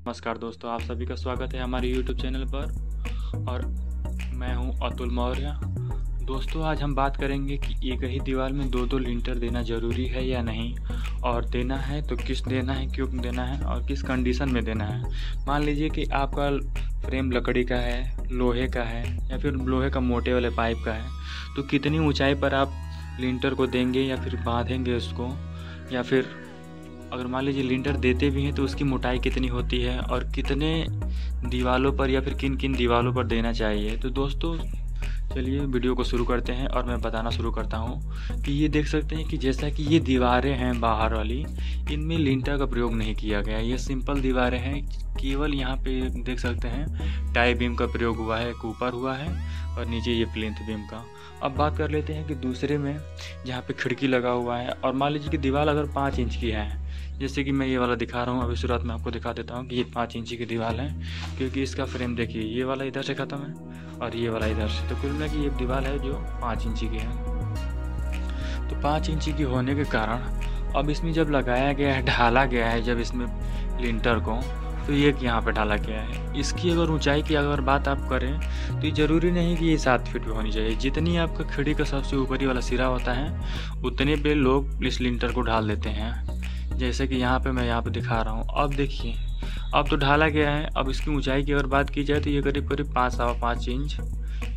नमस्कार दोस्तों, आप सभी का स्वागत है हमारे YouTube चैनल पर और मैं हूं अतुल मौर्य। दोस्तों, आज हम बात करेंगे कि एक ही दीवार में दो लिंटर देना ज़रूरी है या नहीं, और देना है तो किस देना है, क्यों देना है और किस कंडीशन में देना है। मान लीजिए कि आपका फ्रेम लकड़ी का है, लोहे का है या फिर लोहे का मोटे वाले पाइप का है, तो कितनी ऊंचाई पर आप लिंटर को देंगे या फिर बांधेंगे उसको, या फिर अगर मान लीजिए लिंटर देते भी हैं तो उसकी मोटाई कितनी होती है और कितने दीवारों पर या फिर किन किन दीवारों पर देना चाहिए। तो दोस्तों चलिए वीडियो को शुरू करते हैं और मैं बताना शुरू करता हूं कि ये देख सकते हैं कि जैसा कि ये दीवारें हैं बाहर वाली, इनमें लिंटर का प्रयोग नहीं किया गया। ये सिंपल दीवारें हैं, केवल यहाँ पे देख सकते हैं टाई बीम का प्रयोग हुआ है, एक ऊपर हुआ है और नीचे ये प्लिंथ बीम का। अब बात कर लेते हैं कि दूसरे में जहाँ पे खिड़की लगा हुआ है और मान लीजिए कि दीवार अगर 5 इंच की है, जैसे कि मैं ये वाला दिखा रहा हूँ, अभी शुरुआत में आपको दिखा देता हूँ कि ये 5 इंची की दीवार है, क्योंकि इसका फ्रेम देखिए ये वाला इधर से ख़त्म है और ये वाला इधर से, तो कुल मिला कि ये दीवार है जो 5 इंची की है। तो 5 इंची की होने के कारण अब इसमें जब लगाया गया है, ढाला गया है जब इसमें लिंटर को, तो ये यहाँ पे ढाला गया है। इसकी अगर ऊंचाई की अगर बात आप करें तो ये ज़रूरी नहीं कि ये 7 फीट पे होनी चाहिए। जितनी आपका खिड़की का सबसे ऊपरी वाला सिरा होता है उतने पे लोग इस लिंटर को ढाल देते हैं, जैसे कि यहाँ पे मैं यहाँ पे दिखा रहा हूँ। अब देखिए, अब तो ढाला गया है। अब इसकी ऊंचाई की अगर बात की जाए तो ये करीब 5.25 इंच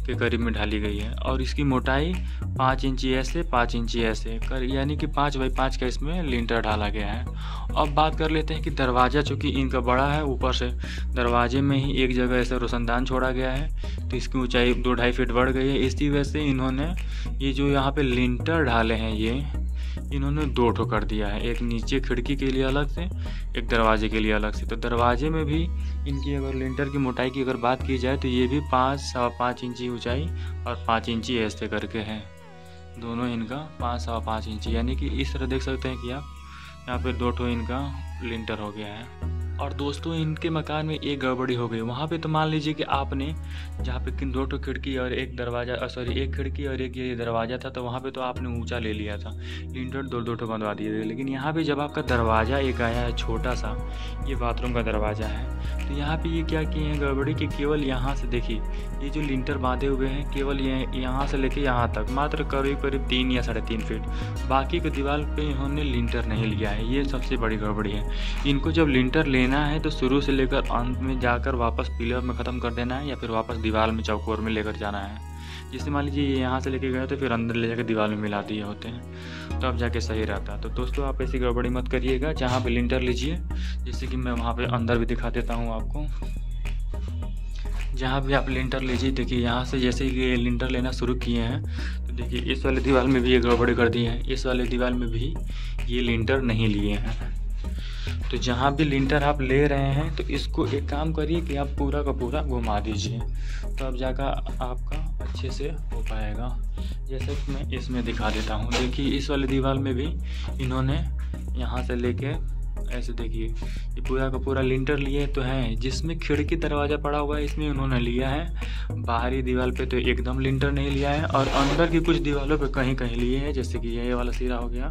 के करीब में ढाली गई है और इसकी मोटाई 5 इंची ऐसे 5 इंची ऐसे यानी कि 5x5 का इसमें लिंटर ढाला गया है। अब बात कर लेते हैं कि दरवाज़ा चूँकि इनका बड़ा है, ऊपर से दरवाजे में ही एक जगह ऐसे रोशनदान छोड़ा गया है, तो इसकी ऊंचाई 2-2.5 फीट बढ़ गई है। इसी वजह से इन्होंने ये जो यहाँ पे लिंटर ढाले हैं ये इन्होंने 2 ठो कर दिया है, एक नीचे खिड़की के लिए अलग से, एक दरवाजे के लिए अलग से। तो दरवाजे में भी इनकी अगर लिंटर की मोटाई की अगर बात की जाए तो ये भी 5.25 इंची ऊंचाई और 5 इंची ऐसे करके है। दोनों इनका 5.25 इंची, यानी कि इस तरह देख सकते हैं कि आप यहाँ पे 2 ठो इनका लिंटर हो गया है। और दोस्तों इनके मकान में एक गड़बड़ी हो गई वहाँ पे। तो मान लीजिए कि आपने जहाँ पे 2 ठो खिड़की और एक दरवाज़ा, एक खिड़की और एक ये दरवाज़ा था, तो वहाँ पे तो आपने ऊंचा ले लिया था, लिंटर 2 ठो बनवा दिए थे। लेकिन यहाँ पे जब आपका दरवाज़ा एक आया है छोटा सा, ये बाथरूम का दरवाज़ा है, तो यहाँ पे ये क्या किए हैं गड़बड़ी कि केवल यहाँ से देखिए ये जो लिंटर बांधे हुए हैं केवल ये यहाँ से लेके यहाँ तक मात्र करीब 3 या 3.5 फीट, बाकी के दीवार पे इन्होंने लिंटर नहीं लिया है। ये सबसे बड़ी गड़बड़ी है। इनको जब लिंटर लेना है तो शुरू से लेकर अंत में जाकर वापस पिलर में ख़त्म कर देना है या फिर वापस दीवार में चौकोर में लेकर जाना है। जैसे मान लीजिए ये यहाँ से लेके गए तो फिर अंदर ले जाकर दीवार में मिला दिए होते हैं, तो अब जाके सही रहता है। तो दोस्तों आप ऐसी गड़बड़ी मत करिएगा। जहाँ पे लिंटर लीजिए, जैसे कि मैं वहाँ पे अंदर भी दिखा देता हूँ आपको, जहाँ भी आप लिंटर लीजिए, देखिए यहाँ से जैसे ये लिंटर लेना शुरू किए हैं तो देखिए इस वाले दीवार में भी ये गड़बड़ी कर दी है, इस वाले दीवार में भी ये लिंटर नहीं लिए हैं। तो जहाँ भी लिंटर आप ले रहे हैं तो इसको एक काम करिए कि आप पूरा का पूरा घुमा दीजिए, तो अब जाकर आपका अच्छे से हो पाएगा। जैसे कि मैं इसमें दिखा देता हूँ, देखिए इस वाले दीवार में भी इन्होंने यहाँ से लेके ऐसे देखिए ये पूरा का पूरा लिंटर लिए तो है। जिसमें खिड़की दरवाज़ा पड़ा हुआ है इसमें उन्होंने लिया है, बाहरी दीवार पे तो एकदम लिंटर नहीं लिया है और अंदर की कुछ दीवारों पे कहीं कहीं लिए हैं, जैसे कि ये वाला सिरा हो गया,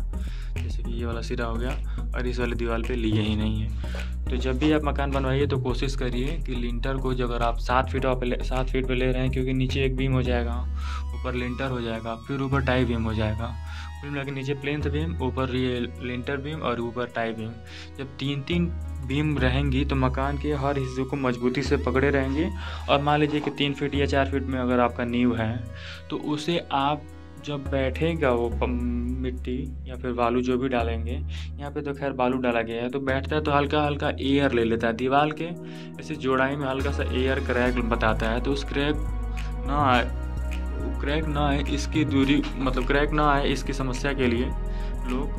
जैसे कि ये वाला सिरा हो गया, और इस वाले दीवार पे लिए ही नहीं है। तो जब भी आप मकान बनवाइए तो कोशिश करिए कि लिंटर को जो अगर आप 7 फीट पे ले रहे हैं, क्योंकि नीचे एक बीम हो जाएगा, ऊपर लिंटर हो जाएगा, फिर ऊपर टाई बीम हो जाएगा, कुल मिला के नीचे प्लेन्थ बीम, ऊपर ये लिंटर बीम और ऊपर टाई बीम। जब 3-3 बीम रहेंगी तो मकान के हर हिस्से को मजबूती से पकड़े रहेंगे। और मान लीजिए कि 3 फीट या 4 फीट में अगर आपका नींव है तो उसे आप जब बैठेगा वो मिट्टी या फिर बालू जो भी डालेंगे, यहाँ पे तो खैर बालू डाला गया है, तो बैठता है तो हल्का हल्का एयर ले लेता है दीवार के, ऐसे जोड़ाई में हल्का सा एयर क्रैक बताता है। तो उस क्रैक ना आए इसकी दूरी, मतलब क्रैक ना आए इसकी समस्या के लिए लोग,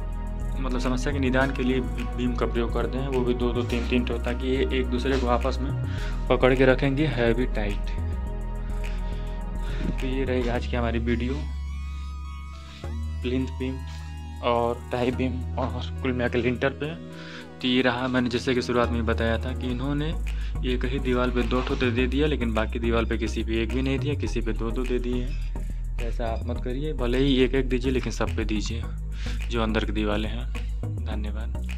मतलब समस्या के निदान के लिए बीम का प्रयोग करते हैं, वो भी 2-2 3-3 ठो, ताकि ये एक दूसरे को आपस में पकड़ के रखेंगे हैवी टाइट। तो ये रही आज की हमारी वीडियो, प्लिंथ बीम और टाई बीम और कुल मिलाकर लिंटर पे। तो ये रहा, मैंने जैसे कि शुरुआत में बताया था कि इन्होंने एक ही दीवार पे 2 ठो दे दिया, लेकिन बाकी दीवार पे किसी पे एक भी नहीं दिया, किसी पे 2-2 दे दिए हैं। ऐसा आप मत करिए, भले ही एक दीजिए लेकिन सब पे दीजिए जो अंदर की दीवारें हैं। धन्यवाद।